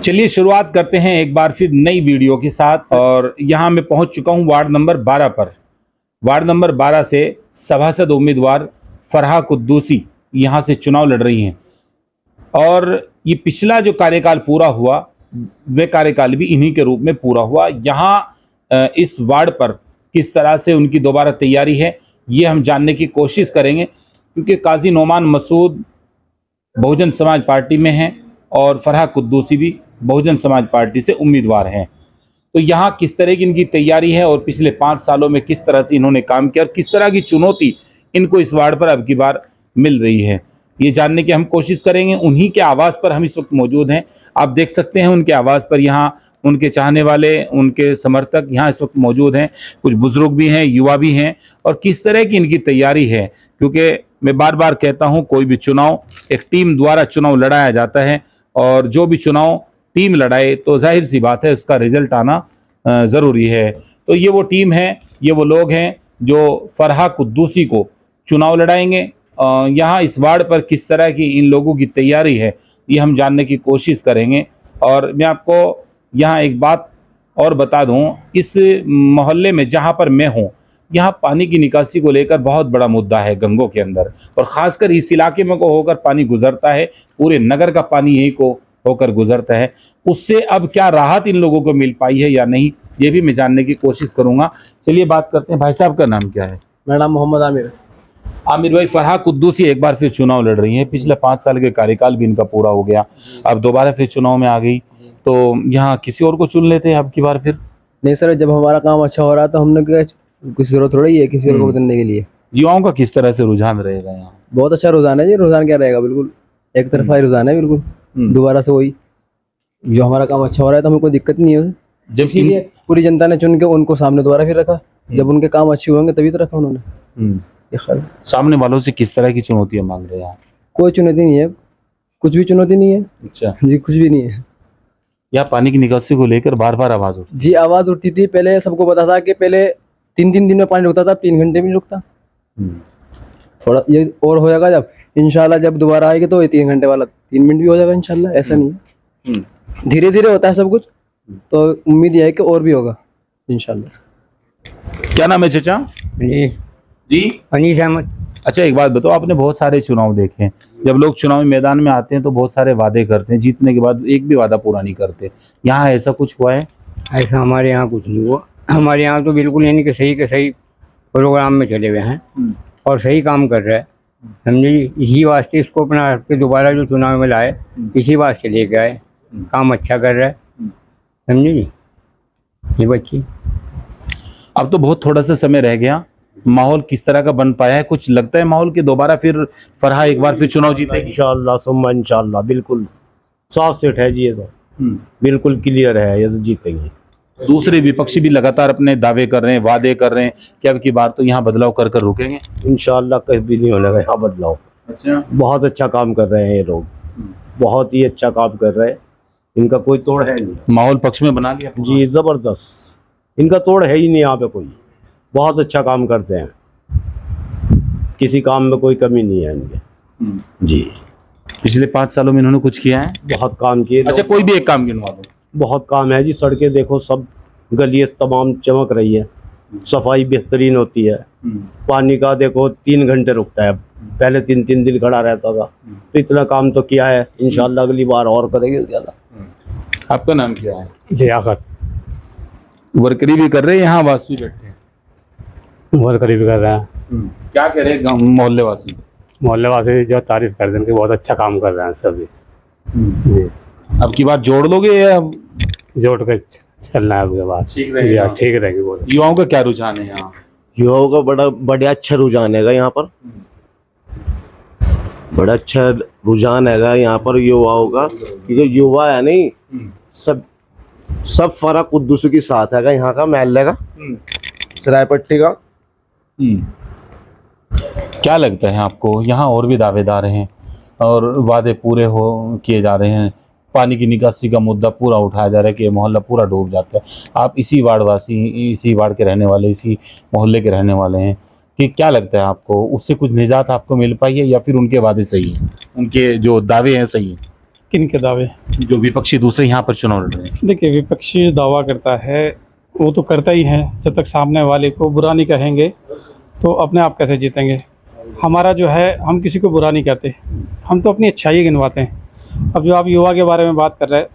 चलिए शुरुआत करते हैं एक बार फिर नई वीडियो के साथ। और यहाँ मैं पहुँच चुका हूँ वार्ड नंबर 12 पर। वार्ड नंबर 12 से सभासद उम्मीदवार फरहा कुद्दूसी यहाँ से चुनाव लड़ रही हैं और ये पिछला जो कार्यकाल पूरा हुआ वे कार्यकाल भी इन्हीं के रूप में पूरा हुआ। यहाँ इस वार्ड पर किस तरह से उनकी दोबारा तैयारी है ये हम जानने की कोशिश करेंगे, क्योंकि काजी नोमान मसूद बहुजन समाज पार्टी में हैं और फरहा कुद्दूसी भी बहुजन समाज पार्टी से उम्मीदवार हैं। तो यहाँ किस तरह की इनकी तैयारी है और पिछले 5 सालों में किस तरह से इन्होंने काम किया और किस तरह की चुनौती इनको इस वार्ड पर अब की बार मिल रही है, ये जानने की हम कोशिश करेंगे। उन्हीं के आवास पर हम इस वक्त मौजूद हैं। आप देख सकते हैं उनके आवास पर यहाँ उनके चाहने वाले, उनके समर्थक यहाँ इस वक्त मौजूद हैं। कुछ बुजुर्ग भी हैं, युवा भी हैं। और किस तरह की इनकी तैयारी है, क्योंकि मैं बार बार कहता हूँ कोई भी चुनाव एक टीम द्वारा चुनाव लड़ाया जाता है और जो भी चुनाव टीम लड़ाए तो जाहिर सी बात है उसका रिजल्ट आना ज़रूरी है। तो ये वो टीम है, ये वो लोग हैं जो फरहा कुद्दूसी को चुनाव लड़ाएंगे। यहाँ इस वार्ड पर किस तरह की इन लोगों की तैयारी है ये हम जानने की कोशिश करेंगे। और मैं आपको यहाँ एक बात और बता दूँ, इस मोहल्ले में जहाँ पर मैं हूँ यहाँ पानी की निकासी को लेकर बहुत बड़ा मुद्दा है गंगों के अंदर, और ख़ासकर इस इलाके में को होकर पानी गुजरता है, पूरे नगर का पानी यही को होकर गुजरता है। उससे अब क्या राहत इन लोगों को मिल पाई है या नहीं ये भी मैं जानने की कोशिश करूँगा। चलिए बात करते हैं। भाई साहब का नाम क्या है? मेरा नाम मोहम्मद आमिर। आमिर भाई, फरहा कुद्दूसी एक बार फिर चुनाव लड़ रही हैं। पिछले 5 साल के कार्यकाल भी इनका पूरा हो गया, अब दोबारा फिर चुनाव में आ गई, तो यहाँ किसी और को चुन लेते हैं अब की बार फिर? नहीं सर, जब हमारा काम अच्छा हो रहा है तो हमने क्या कुछ जरूरत थोड़ी है किसी और को बदलने के लिए। युवाओं का किस तरह से रुझान रहेगा यहाँ? बहुत अच्छा रुझान है जी। रुझान क्या रहेगा, बिल्कुल एक तरफा ही रुझान है, बिल्कुल दोबारा से वही। जो हमारा काम अच्छा हो रहा है तो हमें कोई दिक्कत नहीं है। जब इसीलिए पूरी जनता ने चुन के उनको सामने दोबारा फिर रखा। जब उनके काम अच्छे होंगे तभी तो रखा उन्होंने। ये ख्याल सामने वालों से किस तरह की चुनौतियाँ मांग रहे हैं यहाँ? कोई चुनौती नहीं है, कुछ भी चुनौती नहीं है। अच्छा जी, कुछ भी नहीं है। यहाँ पानी की निकासी को लेकर बार बार आवाज उठती जी, आवाज़ उठती थी। पहले सबको पता था कि पहले 3-3 दिन में पानी रुकता था, 3 घंटे में नहीं रुकता। थोड़ा ये और हो जाएगा जब इंशाल्लाह, जब दोबारा आएगी तो ये 3 घंटे वाला 3 मिनट भी हो जाएगा इंशाल्लाह। ऐसा नहीं है, धीरे धीरे होता है सब कुछ। तो उम्मीद ये है कि और भी होगा इंशाल्लाह। क्या नाम है चाचा जी? अनीस अहमद। अच्छा एक बात बताओ, आपने बहुत सारे चुनाव देखे हैं। जब लोग चुनावी मैदान में आते हैं तो बहुत सारे वादे करते हैं, जीतने के बाद एक भी वादा पूरा नहीं करते। यहाँ ऐसा कुछ हुआ है? ऐसा हमारे यहाँ कुछ नहीं हुआ। हमारे यहाँ तो बिल्कुल यानी कि सही के सही प्रोग्राम में चले हुए हैं और सही काम कर रहे हैं, समझे जी। इसी वास्ते इसको अपना के दोबारा जो चुनाव में लाए, इसी वास्ते लेके आए। काम अच्छा कर रहा है, समझे जी। ये बच्ची अब तो बहुत थोड़ा सा समय रह गया, माहौल किस तरह का बन पाया है? कुछ लगता है माहौल कि दोबारा फिर फरहा एक बार फिर चुनाव जीतेगी? इंशाअल्लाह सुम्मा इंशाअल्लाह, बिल्कुल साफ सेट है जी। ये तो बिल्कुल क्लियर है, ये तो जीतेंगे। दूसरे विपक्षी भी लगातार अपने दावे कर रहे हैं, वादे कर रहे हैं कि अब की बार तो यहाँ बदलाव कर कर रुकेंगे। इंशाअल्लाह कहीं भी नहीं होने का यहाँ बदलाव। अच्छा, बहुत अच्छा काम कर रहे हैं ये लोग, बहुत ही अच्छा काम कर रहे हैं। इनका कोई तोड़ है नहीं। माहौल पक्ष में बना लिया जी, जबरदस्त। इनका तोड़ है ही नहीं यहाँ पे कोई। बहुत अच्छा काम करते हैं, किसी काम में कोई कमी नहीं है इनके जी। पिछले 5 सालों में इन्होंने कुछ किया है? बहुत काम किए। अच्छा, कोई भी एक काम गिनवा दो। बहुत काम है जी। सड़कें देखो, सब गलियां तमाम चमक रही है, सफाई बेहतरीन होती है। पानी का देखो 3 घंटे रुकता है, पहले 3-3 दिन खड़ा रहता था। तो इतना काम तो किया है, इंशाल्लाह अगली बार और करेंगे ज़्यादा। आपका नाम क्या है? जयाकत। वर्करी भी कर रहे हैं यहाँ, वास भी बैठे हैं? वर्करी भी कर रहे हैं। क्या कह रहे हैं गाँव मोहल्ले वासी? मोहल्ले वासी जो तारीफ कर देंगे, बहुत अच्छा काम कर रहे हैं सभी जी। अब की बार जोड़ लोगे या जोड़ के चलना है आपके बाद? ठीक रहेगा। ठीक रहेगी बहुत। युवाओं का क्या रुझान है यहाँ? युवाओं का बड़ा अच्छा रुझान है यहाँ पर। बड़ा अच्छा रुझान है यहाँ पर युवाओं का, क्योंकि युवा है नहीं, सब फरहा कुद्दूसी के साथ है यहाँ का महल्ले का, सरायपट्टी का। क्या लगता है आपको, यहाँ और भी दावेदार हैं और वादे पूरे किए जा रहे हैं, पानी की निकासी का मुद्दा पूरा उठाया जा रहा है कि ये मोहल्ला पूरा डूब जाता है। आप इसी वार्ड वासी, इसी वार्ड के रहने वाले, इसी मोहल्ले के रहने वाले हैं, कि क्या लगता है आपको, उससे कुछ निजात आपको मिल पाई है या फिर उनके वादे सही हैं, उनके जो दावे हैं सही हैं? किन के दावे? जो विपक्षी दूसरे यहाँ पर चुनाव लड़ रहे हैं? देखिए, विपक्षी दावा करता है वो तो करता ही है, जब तक सामने वाले को बुरा नहीं कहेंगे तो अपने आप कैसे जीतेंगे। हमारा जो है, हम किसी को बुरा नहीं कहते, हम तो अपनी अच्छाई गिनवाते हैं। अब जो आप युवा के बारे में बात कर रहे हैं,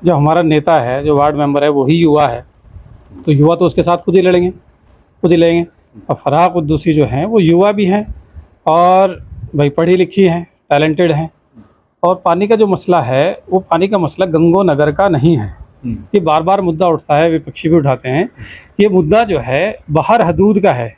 जो हमारा नेता है, जो वार्ड मेंबर है, वही युवा है, तो युवा तो उसके साथ खुद ही लड़ेंगे, खुद ही लेंगे। और फराह कुद्दूसी जो हैं वो युवा भी हैं और भाई पढ़ी लिखी हैं, टैलेंटेड हैं। और पानी का जो मसला है वो पानी का मसला गंगोनगर का नहीं है। ये बार बार मुद्दा उठता है, विपक्षी भी उठाते हैं। ये मुद्दा जो है बाहर हदूद का है।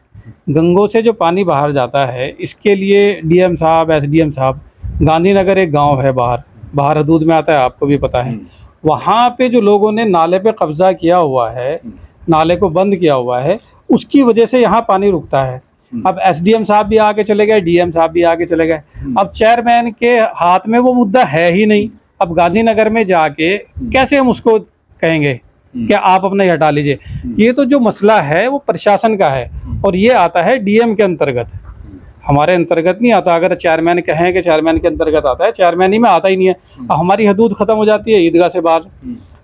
गंगों से जो पानी बाहर जाता है, इसके लिए डीएम साहब, एसडीएम साहब, गांधीनगर एक गांव है बाहर हदूद में आता है, आपको भी पता है। वहाँ पे जो लोगों ने नाले पे कब्जा किया हुआ है, नाले को बंद किया हुआ है, उसकी वजह से यहाँ पानी रुकता है। अब एसडीएम साहब भी आगे चले गए, डीएम साहब भी आगे चले गए। अब चेयरमैन के हाथ में वो मुद्दा है ही नहीं। अब गांधीनगर में जाके कैसे हम उसको कहेंगे कि आप अपना ही हटा लीजिए। ये तो जो मसला है वो प्रशासन का है और ये आता है डीएम के अंतर्गत, हमारे अंतर्गत नहीं आता। अगर चेयरमैन कहें कि चेयरमैन के अंतर्गत आता है, चेयरमैन ही में आता ही नहीं है। हमारी हदूद ख़त्म हो जाती है ईदगाह से बाहर,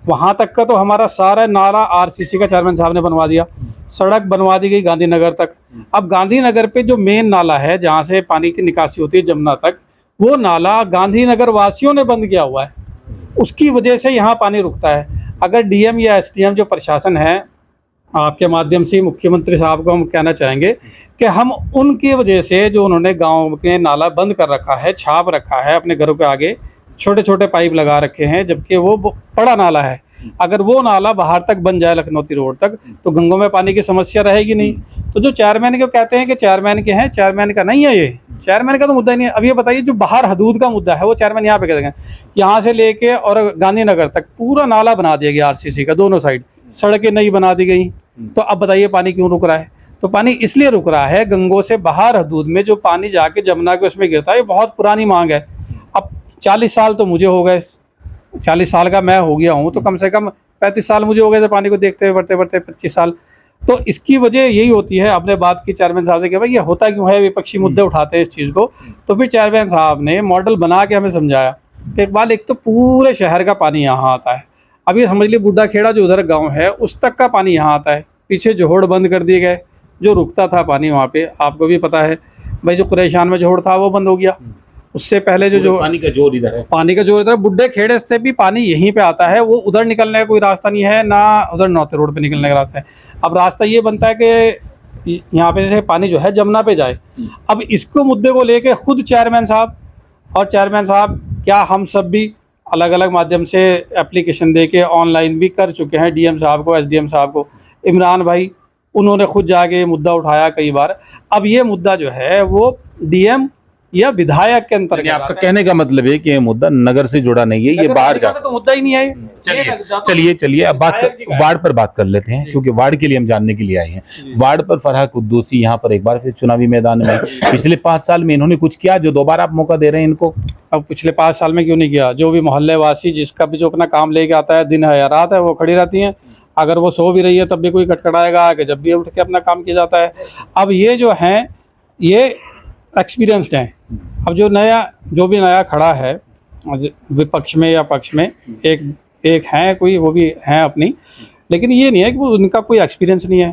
वहाँ तक का तो हमारा सारा नाला आरसीसी का चेयरमैन साहब ने बनवा दिया, सड़क बनवा दी गई गांधीनगर तक। अब गांधीनगर पे जो मेन नाला है जहाँ से पानी की निकासी होती है जमुना तक, वो नाला गांधीनगर वासियों ने बंद किया हुआ है, उसकी वजह से यहाँ पानी रुकता है। अगर डीएम या एसडीएम जो प्रशासन है, आपके माध्यम से मुख्यमंत्री साहब को हम कहना चाहेंगे कि हम उनकी वजह से जो उन्होंने गाँव के नाला बंद कर रखा है, छाप रखा है, अपने घरों के आगे छोटे छोटे पाइप लगा रखे हैं, जबकि वो बड़ा नाला है। अगर वो नाला बाहर तक बन जाए लखनौती रोड तक, तो गंगों में पानी की समस्या रहेगी नहीं। तो जो चेयरमैन को कहते हैं कि चेयरमैन के हैं, चेयरमैन का नहीं है, ये चेयरमैन का तो मुद्दा ही नहीं है। अब ये बताइए, जो बाहर हदूद का मुद्दा है वो चेयरमैन यहाँ पे कह देंगे, यहाँ से लेके और गांधीनगर तक पूरा नाला बना दिया गया आरसीसी का, दोनों साइड सड़कें नई बना दी गई। तो अब बताइए पानी क्यों रुक रहा है? तो पानी इसलिए रुक रहा है, गंगों से बाहर हदूद में जो पानी जाके जमुना के उसमें गिरता है, ये बहुत पुरानी मांग है। अब 40 साल तो मुझे हो गए, 40 साल का मैं हो गया हूँ, तो कम से कम 35 साल मुझे हो गए थे पानी को देखते हुए, बढ़ते बढ़ते 25 साल। तो इसकी वजह यही होती है। आपने बात की चेयरमैन साहब से कि भाई ये होता क्यों है, विपक्षी मुद्दे उठाते हैं इस चीज़ को। तो फिर चेयरमैन साहब ने मॉडल बना के हमें समझाया कि इकबाल, एक तो पूरे शहर का पानी यहाँ आता है। अब ये समझ लीजिए बूढ़ा खेड़ा जो उधर गाँव है उस तक का पानी यहाँ आता है। पीछे जोहड़ बंद कर दिए गए, जो रुकता था पानी वहाँ पे, आपको भी पता है भाई, जो कुरेशान में जोहड़ था वो बंद हो गया। उससे पहले जो पानी का जोर इधर है, पानी का जोर इधर, बुड्ढे खेड़े से भी पानी यहीं पे आता है। वो उधर निकलने का कोई रास्ता नहीं है, ना उधर नौते रोड पे निकलने का रास्ता है। अब रास्ता ये बनता है कि यहाँ पे से पानी जो है जमुना पे जाए। अब इसको मुद्दे को लेके खुद चेयरमैन साहब और चेयरमैन साहब क्या हम सब भी अलग अलग माध्यम से एप्लीकेशन दे के ऑनलाइन भी कर चुके हैं, डीएम साहब को, एसडीएम साहब को। इमरान भाई उन्होंने खुद जाके मुद्दा उठाया कई बार। अब ये मुद्दा जो है वो डीएम या विधायक के अंतर्गत, आपका कहने का मतलब है कि ये मुद्दा नगर से जुड़ा नहीं है, ये बाहर जाता तो मुद्दा ही नहीं है। चलिए अब बात वार्ड पर बात कर लेते हैं, क्योंकि वार्ड के लिए हम जानने के लिए आए हैं। वार्ड पर फरहा कुद्दूसी यहाँ पर एक बार फिर चुनावी मैदान में आई। पिछले 5 साल में इन्होंने कुछ किया जो दोबारा आप मौका दे रहे हैं इनको? अब पिछले 5 साल में क्यों नहीं किया? जो भी मोहल्ले वासी, जिसका भी जो अपना काम लेके आता है, दिन है या रात है, वो खड़ी रहती हैं। अगर वो सो भी रही है तब भी कोई कटकटाएगा कि जब भी उठ के अपना काम किया जाता है। अब ये जो हैं ये एक्सपीरियंसड हैं। अब जो भी नया खड़ा है विपक्ष में या पक्ष में, एक हैं कोई, वो भी हैं अपनी, लेकिन ये नहीं है कि वो उनका कोई एक्सपीरियंस नहीं है,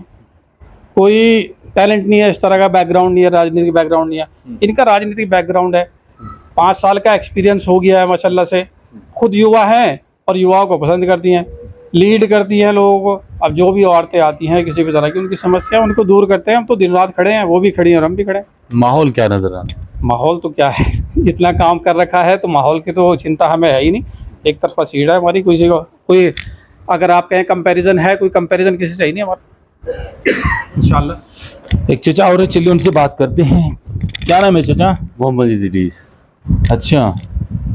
कोई टैलेंट नहीं है, इस तरह का बैकग्राउंड नहीं है, राजनीतिक बैकग्राउंड नहीं है। इनका राजनीतिक बैकग्राउंड है, 5 साल का एक्सपीरियंस हो गया है माशाल्लाह से। खुद युवा हैं और युवाओं को पसंद करती हैं, लीड करती हैं लोगों को। अब जो भी औरतें आती हैं किसी भी तरह की, उनकी समस्या उनको दूर करते हैं। हम तो दिन रात खड़े हैं, वो भी खड़ी हैं और हम भी खड़े हैं। माहौल क्या नजर आ रहा है? माहौल तो क्या है, जितना काम कर रखा है तो माहौल की तो चिंता हमें है ही नहीं। एक तरफा सीट है हमारी, किसी को कोई, अगर आप कहें कंपैरिजन है, कोई कंपैरिजन किसी से ही नहीं हमारा इंशाल्लाह। एक चचा और है, चलिए उनसे बात करते हैं। क्या नाम है चचा? मोहम्मद इदरीस। अच्छा,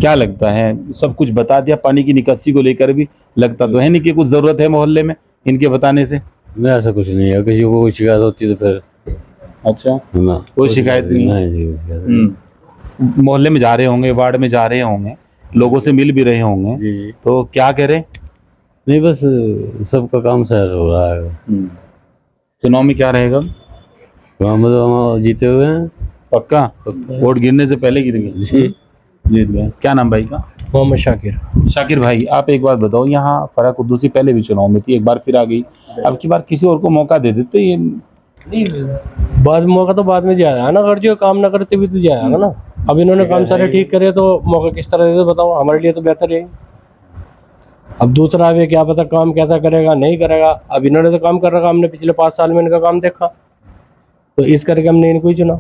क्या लगता है, सब कुछ बता दिया पानी की निकासी को लेकर भी, लगता तो है नहीं कि कुछ ज़रूरत है मोहल्ले में इनके बताने से? नहीं, ऐसा कुछ नहीं है। किसी को कोई शिकायत होती तो फिर अच्छा, ना, कोई शिकायत नहीं है। मोहल्ले में जा रहे होंगे, वार्ड में जा रहे होंगे, लोगों से मिल भी रहे होंगे, जी। तो क्या करें? नहीं, बस सबका काम सही हो रहा है। चुनाव में क्या रहेगा? हम जीते हुए हैं पक्का? वोट गिरने से पहले गिर गए? जी। जीत गए। क्या नाम भाई का? मोहम्मद शाकिर। शाकिर भाई, आप एक बार बताओ, यहाँ फरहा कुद्दूसी पहले भी चुनाव में थी, एक बार फिर आ गई, अब की बार किसी और को मौका दे देते ये? बाद मौका तो बाद में जाएगा ना, अगर जो काम ना करते भी तो जाएगा ना। अब इन्होंने काम सारे ठीक करे तो मौका किस तरह दे, बताओ, हमारे लिए तो बेहतर है। अब दूसरा भी क्या पता काम कैसा करेगा नहीं करेगा। अब इन्होंने तो काम कर रखा, हमने पिछले 5 साल में इनका काम देखा, तो इस करके हमने इनको ही चुना।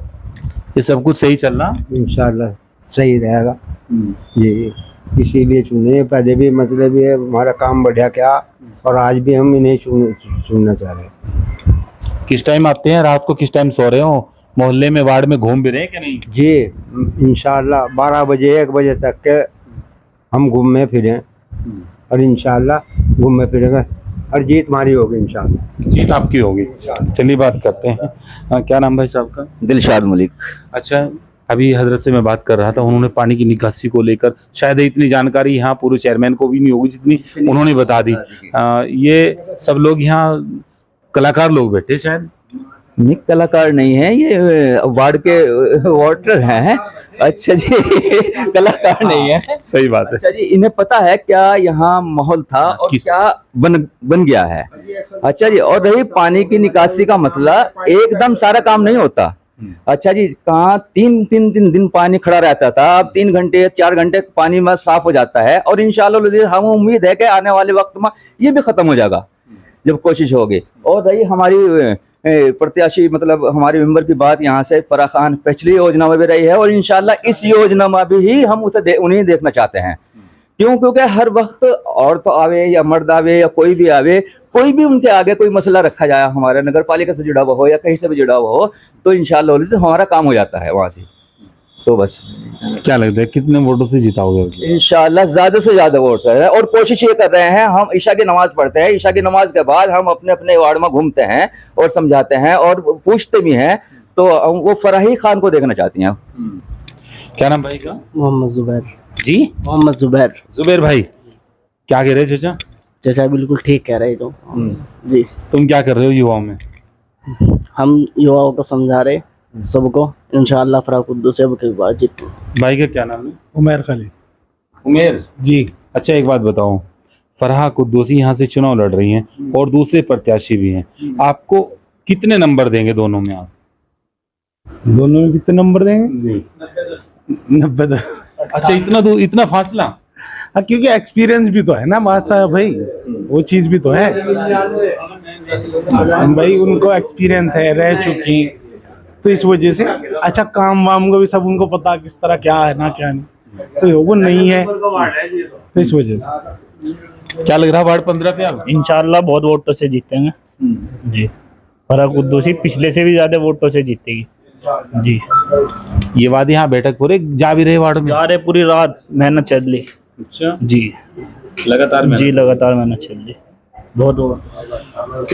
ये सब कुछ सही चल रहा? इंशाल्लाह सही रहेगा जी, इसीलिए चुने। पहले भी मसले भी है, हमारा काम बढ़िया क्या, और आज भी हम इन्हें चुनना चाह रहे हैं। किस टाइम आते हैं, रात को किस टाइम सो रहे हो, मोहल्ले में वार्ड में घूम भी रहे हैं कि नहीं? जी इंशाल्लाह 12 बजे 1 बजे तक के हम घूमे फिरें, और इंशाल्लाह घूमे फिरेंगे और जीत हमारी होगी इंशाल्लाह। जीत आपकी होगी। चलिए बात करते हैं। क्या नाम भाई साहब का? दिलशाद मलिक। अच्छा, अभी हजरत से मैं बात कर रहा था, उन्होंने पानी की निकासी को लेकर शायद इतनी जानकारी यहाँ पूरे चेयरमैन को भी नहीं होगी जितनी उन्होंने बता दी। ये सब लोग यहाँ कलाकार लोग बैठे शायद? नहीं, कलाकार नहीं है, ये वार्ड के वोटर हैं। अच्छा जी कलाकार नहीं है। सही बात है। अच्छा जी, इन्हें पता है क्या यहाँ माहौल था और क्या बन गया है। अच्छा जी, और रही पानी की निकासी का मसला, एकदम सारा काम नहीं होता। अच्छा जी, कहाँ तीन दिन पानी खड़ा रहता था, अब 3 घंटे 4 घंटे पानी में साफ हो जाता है, और इंशाल्लाह हम उम्मीद है कि आने वाले वक्त में ये भी खत्म हो जाएगा जब कोशिश होगी। और रही हमारी प्रत्याशी मतलब हमारे मेंबर की बात, यहाँ से फराह खान पिछली योजना में भी रही है, और इंशाल्लाह इस योजना में भी हम उसे उन्हें देखना चाहते हैं। क्यों? क्योंकि हर वक्त औरत आवे या मर्द आवे या कोई भी आवे, कोई भी उनके आगे कोई मसला रखा जाए, हमारे नगर पालिका से जुड़ा हुआ हो या कहीं से भी जुड़ा हुआ हो, तो इंशाल्लाह से हमारा काम हो जाता है वहाँ से। तो बस क्या लगता है कितने वोटों से जिताओगे? इंशाल्लाह ज्यादा से ज्यादा वोट है, और कोशिश ये कर रहे हैं, हम ईशा की नमाज पढ़ते हैं, ईशा की नमाज के बाद हम अपने अपने वार्ड में घूमते हैं और समझाते हैं और पूछते भी हैं, तो वो फराही खान को देखना चाहती हैं। क्या नाम भाई का? मोहम्मद जुबैर। जी, मोहम्मद जुबैर। जुबैर भाई, क्या कह रहे चाचा? चाचा बिल्कुल ठीक कह रहे तो जी। तुम क्या कर रहे हो युवाओं में? हम युवाओं को समझा रहे सबको, इंशाअल्लाह फराह कुद्दूसी अब की बार जीत। भाई का क्या नाम है? उमर खालिद उमेर जी। अच्छा, एक बात बताओ, फराह कुद्दूसी यहाँ से चुनाव लड़ रही हैं और दूसरे प्रत्याशी भी हैं, आपको कितने नंबर देंगे दोनों में आप? दोनों में कितने नंबर देंगे? जी 90। अच्छा, इतना फासला? हाँ, क्योंकि एक्सपीरियंस भी तो है ना बादशाह भाई, वो चीज भी तो है भाई, उनको एक्सपीरियंस है, रह चुकी, तो इस वजह से अच्छा काम वाम को भी सब उनको पता किस तरह क्या है ना क्या नहीं, तो वो नहीं है, तो इस वजह से। क्या लग रहा है वार्ड 15 पे आप? इंशाल्लाह बहुत वोटों से जीतेंगे जी। फराह कुद्दूसी पिछले से भी ज्यादा वोटों से जीतेगी जी। ये वादे यहाँ बैठक पूरे जा भी रहे वार्ड में? जा रहे, पूरी रात मेहनत चल रही। अच्छा जी, लगातार में? जी लगातार मेहनत चल रही बहुत।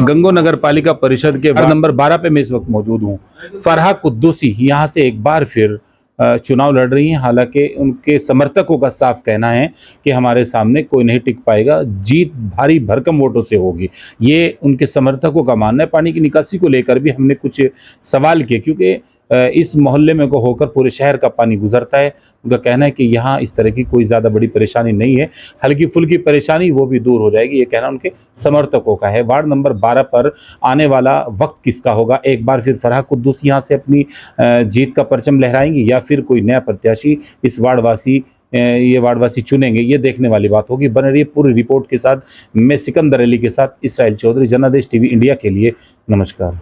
गंगो नगर पालिका परिषद के वार्ड नंबर 12 पे मैं इस वक्त मौजूद हूँ। फराह कुद्दूसी यहाँ से एक बार फिर चुनाव लड़ रही हैं, हालांकि उनके समर्थकों का साफ कहना है कि हमारे सामने कोई नहीं टिक पाएगा, जीत भारी भरकम वोटों से होगी, ये उनके समर्थकों का मानना है। पानी की निकासी को लेकर भी हमने कुछ सवाल किए, क्योंकि इस मोहल्ले में को होकर पूरे शहर का पानी गुजरता है। उनका कहना है कि यहाँ इस तरह की कोई ज़्यादा बड़ी परेशानी नहीं है, हल्की फुल्की परेशानी वो भी दूर हो जाएगी, ये कहना उनके समर्थकों का है। वार्ड नंबर 12 पर आने वाला वक्त किसका होगा? एक बार फिर फराह कुद्दूसी यहाँ से अपनी जीत का परचम लहराएंगी या फिर कोई नया प्रत्याशी ये वार्डवासी चुनेंगे? ये देखने वाली बात होगी। बने रहिए पूरी रिपोर्ट के साथ। मैं सिकंदर अली के साथ इसराइल चौधरी, जनादेश टीवी इंडिया के लिए। नमस्कार।